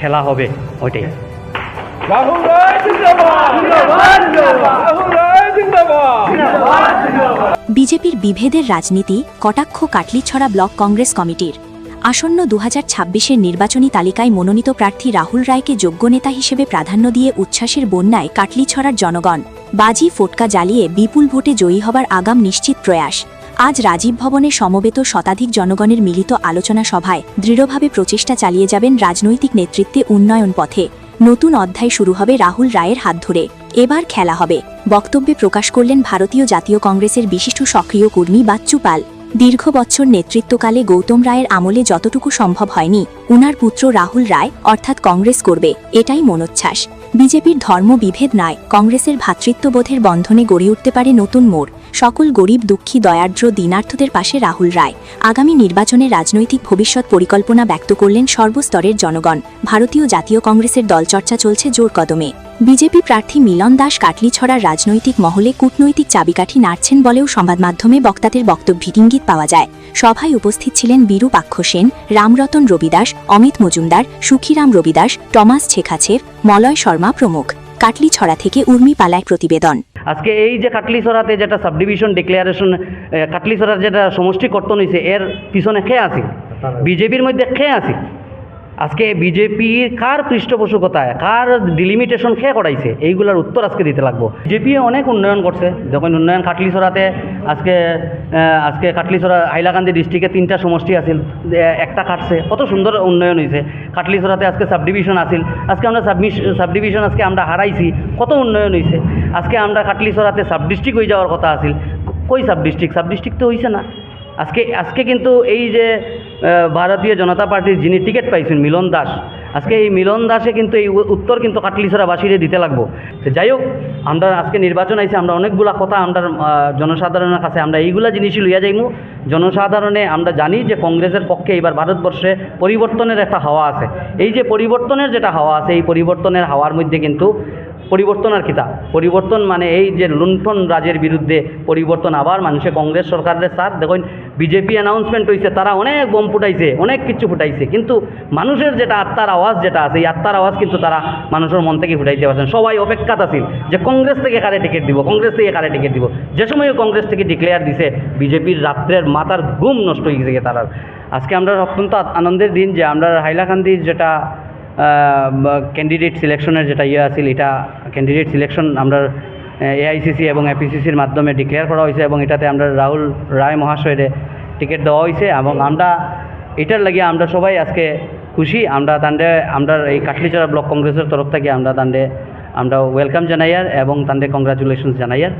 খেলা হবে ওইটাই। রাহুল রায় জিন্দাবাদ, রাহুল রায় জিন্দাবাদ। বিজেপির বিভেদের রাজনীতি কটাক্ষ কাটলিছড়া ব্লক কংগ্রেস কমিটির। আসন্ন 2026-এর নির্বাচনী তালিকায় মনোনীত প্রার্থী রাহুল রায়কে যোগ্য নেতা হিসেবে প্রাধান্য দিয়ে উচ্ছ্বাসের বন্যায় কাটলিছড়ার জনগণ। বাজি ফোটকা জ্বালিয়ে বিপুল ভোটে জয়ী হবার আগাম নিশ্চিত প্রয়াস। আজ রাজীব ভবনে সমবেত শতাধিক জনগণের মিলিত আলোচনা সভায় দৃঢ়ভাবে প্রচেষ্টা চালিয়ে যাবেন রাজনৈতিক নেতৃত্বে উন্নয়ন পথে। নতুন অধ্যায় শুরু হবে রাহুল রায়ের হাত ধরে। এবার খেলা হবে বক্তব্যে প্রকাশ করলেন ভারতীয় জাতীয় কংগ্রেসের বিশিষ্ট সক্রিয় কর্মী বাচ্চু পাল। দীর্ঘ বছর নেতৃত্বকালে গৌতম রায়ের আমলে যতটুকু সম্ভব হয়নি, উনার পুত্র রাহুল রায় অর্থাৎ কংগ্রেস করবে, এটাই মনোচ্ছ্বাস। বিজেপির ধর্ম বিভেদ নয়, কংগ্রেসের ভ্রাতৃত্ববোধের বন্ধনে গড়ে উঠতে পারে নতুন মোড়। সকল গরিব দুঃখী দয়ার্দ্র দীনার্থদের পাশে রাহুল রায়। আগামী নির্বাচনে রাজনৈতিক ভবিষ্যৎ পরিকল্পনা ব্যক্ত করলেন সর্বস্তরের জনগণ। ভারতীয় জাতীয় কংগ্রেসের দলচর্চা চলছে জোর কদমে। বিজেপি প্রার্থী মিলন দাস কাটলিছড়ার রাজনৈতিক মহলে কূটনৈতিক চাবিকাঠি নাড়ছেন বলেও সংবাদমাধ্যমে বক্তাদের বক্তব্যের ইঙ্গিত পাওয়া যায়। সভায় উপস্থিত ছিলেন বিরূপাক্ষ সেন, রামরতন রবিদাস, অমিত মজুমদার, সুখীরাম রবিদাস, টমাস ছেখাছের, মলয় শর্মা প্রমুখ। কাটলিছড়া থেকে উর্মি পালায় প্রতিবেদন। আজকে এই যে কাটলিছড়াতে যেটা সাবডিভিশন ডিক্লারেশন, কাটলিছড়ার যেটা সমষ্টি কর্তন হয়েছে, এর পিছনে খেয়ে আসি বিজেপির মধ্যে খেয়ে আসি। আজকে বিজেপির কার পৃষ্ঠপোষকতায়, কার ডিলিমিটেশন খেয়ে করাইছে, এইগুলোর উত্তর আজকে দিতে লাগবো। বিজেপি অনেক উন্নয়ন করছে, যখন উন্নয়ন কাটলিছড়াতে আজকে কাটলিছড়া হাইলাকান্দি ডিস্ট্রিক্টে 3টা সমষ্টি আছিল, একটা কাটছে, কত সুন্দর উন্নয়ন হয়েছে। কাটলিছড়াতে আজকে সাবডিভিশন আছিল, আজকে আমরা সাবডিভিশন আজকে আমরা হারাইছি, কত উন্নয়ন হয়েছে। আজকে আমরা কাটলিছড়াতে সাব ডিস্ট্রিক্ট হয়ে যাওয়ার কথা আছিল, কই সাব ডিস্ট্রিক্ট তো হয়েছে না। আজকে কিন্তু এই যে ভারতীয় জনতা পার্টির যিনি টিকিট পাইছেন মিলন দাস, আজকে এই মিলন দাসে কিন্তু এই উত্তর কিন্তু কাটলিছড়াবাসীরে দিতে লাগবো। যাই হোক, আমরা আজকে নির্বাচন আইছে, আমরা অনেকগুলা কথা আমরা জনসাধারণের কাছে আমরা এইগুলা জিনিসই লইয়া যাইমু। জনসাধারণে আমরা জানি যে কংগ্রেসের পক্ষে এবার ভারতবর্ষে পরিবর্তনের একটা হাওয়া আছে। এই যে পরিবর্তনের যেটা হাওয়া আছে, এই পরিবর্তনের হাওয়ার মধ্যে কিন্তু পরিবর্তন আর কিতা পরিবর্তন মানে এই যে লুণ্ঠন রাজের বিরুদ্ধে পরিবর্তন। আবার মানুষে কংগ্রেস সরকারের সাথ দেখুন, বিজেপি অ্যানাউন্সমেন্ট হয়েছে, তারা অনেক বোম ফুটাইছে, অনেক কিছু ফুটাইছে, কিন্তু মানুষের যেটা আত্মার আওয়াজ যেটা আছে, এই আত্মার আওয়াজ কিন্তু তারা মানুষের মন থেকে ফুটাইতে পারছেন। সবাই অপেক্ষাত আছিল যে কংগ্রেস থেকে কারে টিকিট দিব, কংগ্রেস থেকে কারে টিকিট দিব। যে সময় কংগ্রেস থেকে ডিক্লেয়ার দিছে, বিজেপির রাত্রের মাথার ঘুম নষ্ট হয়ে গেছে তারার। আজকে আমরা অত্যন্ত আনন্দের দিন যে আমরা হাইলাকান্দির যেটা ক্যান্ডিডেট সিলেকশনের যেটা আছিল, এটা ক্যান্ডিডেট সিলেকশন আমরা এআইসিসি এবং এপিসিসির মাধ্যমে ডিক্লেয়ার করা হয়েছে, এবং এটাতে আমরা রাহুল রায় মহাশয়ের টিকিট দেওয়া হয়েছে। এবং আমরা এটার লাগিয়ে আমরা সবাই আজকে খুশি। আমরা এই কাটলিছড়া ব্লক কংগ্রেসের তরফ থেকে আমরা ওয়েলকাম জানাইয়ার এবং কংগ্রাচুলেশনস জানাইয়ার।